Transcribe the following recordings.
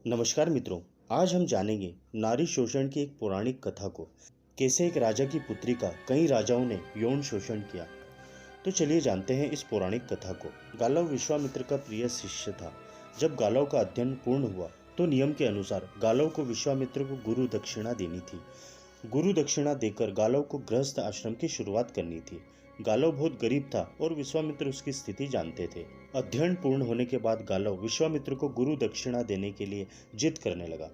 नमस्कार मित्रों, आज हम जानेंगे नारी शोषण की एक पौराणिक कथा को। कैसे एक राजा की पुत्री का कई राजाओं ने यौन शोषण किया। तो चलिए जानते हैं इस पौराणिक कथा को। गालव विश्वामित्र का प्रिय शिष्य था। जब गालव का अध्ययन पूर्ण हुआ तो नियम के अनुसार गालव को विश्वामित्र को गुरु दक्षिणा देनी थी। गुरु दक्षिणा देकर गालव को गृहस्थ आश्रम की शुरुआत करनी थी। गालव बहुत गरीब था और विश्वामित्र उसकी स्थिति जानते थे। अध्ययन पूर्ण होने के बाद गालव विश्वामित्र को गुरु दक्षिणा देने के लिए जिद करने लगा।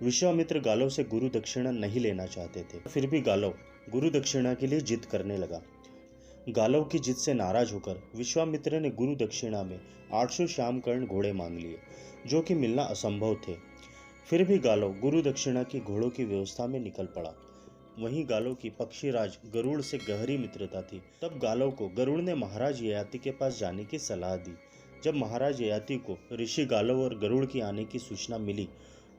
विश्वामित्र गालव से गुरु दक्षिणा नहीं लेना चाहते थे, फिर भी गालव गुरु दक्षिणा के लिए जिद करने लगा। गालव की जिद से नाराज होकर विश्वामित्र ने गुरु दक्षिणा में 800 श्यामकर्ण घोड़े मांग लिए, जो कि मिलना असंभव थे। फिर भी गालव गुरु दक्षिणा की घोड़ों की व्यवस्था में निकल पड़ा। वहीं गालव की पक्षीराज गरुड़ से गहरी मित्रता थी। तब गालव को गरुड़ ने महाराज ययाति के पास जाने की सलाह दी। जब महाराज ययाति को ऋषि गालव और गरुड़ की आने की सूचना मिली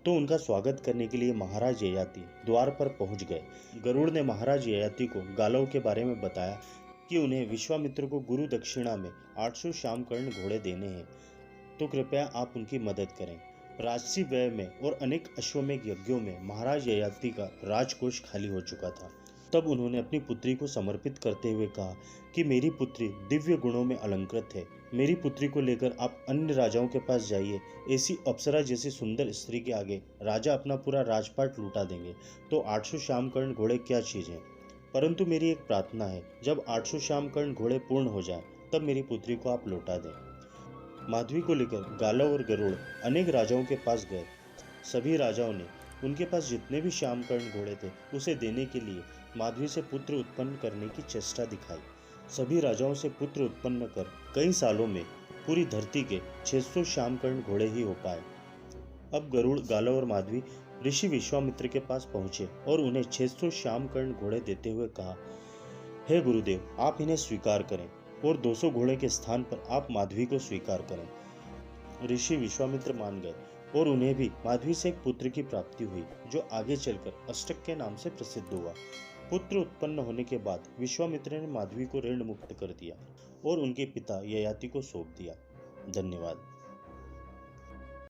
तो उनका स्वागत करने के लिए महाराज ययाति द्वार पर पहुंच गए। गरुड़ ने महाराज ययाति को गालव के बारे में बताया कि उन्हें विश्वामित्र को गुरु दक्षिणा में 800 श्यामकर्ण घोड़े देने हैं, तो कृपया आप उनकी मदद करें। राजसी व्यय में और अनेक अश्वमेध यज्ञों में महाराज ययाति का राजकोष खाली हो चुका था। तब उन्होंने अपनी पुत्री को समर्पित करते हुए कहा कि मेरी पुत्री दिव्य गुणों में अलंकृत है। मेरी पुत्री को लेकर आप अन्य राजाओं के पास जाइए। ऐसी अप्सरा जैसी सुंदर स्त्री के आगे राजा अपना पूरा राजपाट लूटा देंगे, तो 800 श्यामकर्ण घोड़े क्या चीज है। परंतु मेरी एक प्रार्थना है, जब 800 श्यामकर्ण घोड़े पूर्ण हो जाए तब मेरी पुत्री को आप लौटा दें। माधवी को लेकर गालव और गरुड़ अनेक राजाओं के पास गए। सभी राजाओं ने उनके पास जितने भी श्यामकर्ण घोड़े थे उसे देने के लिए माधवी से पुत्र उत्पन्न करने की चेष्टा दिखाई। सभी राजाओं से पुत्र उत्पन्न कर कई सालों में पूरी धरती के 600 श्यामकर्ण घोड़े ही हो पाए। अब गरुड़, गालव और माधवी ऋषि विश्वामित्र के पास पहुंचे और उन्हें 600 श्यामकर्ण घोड़े देते हुए कहा, हे गुरुदेव, आप इन्हें स्वीकार करें और 200 घोड़े के स्थान पर आप माधवी को स्वीकार करें। ऋषि विश्वामित्र मान गए और उन्हें भी माधवी से एक पुत्र की प्राप्ति हुई, जो आगे चलकर अष्टक के नाम से प्रसिद्ध हुआ। पुत्र उत्पन्न होने के बाद विश्वामित्र ने माधवी को ऋण मुक्त कर दिया और उनके पिता ययाति को सौंप दिया। धन्यवाद।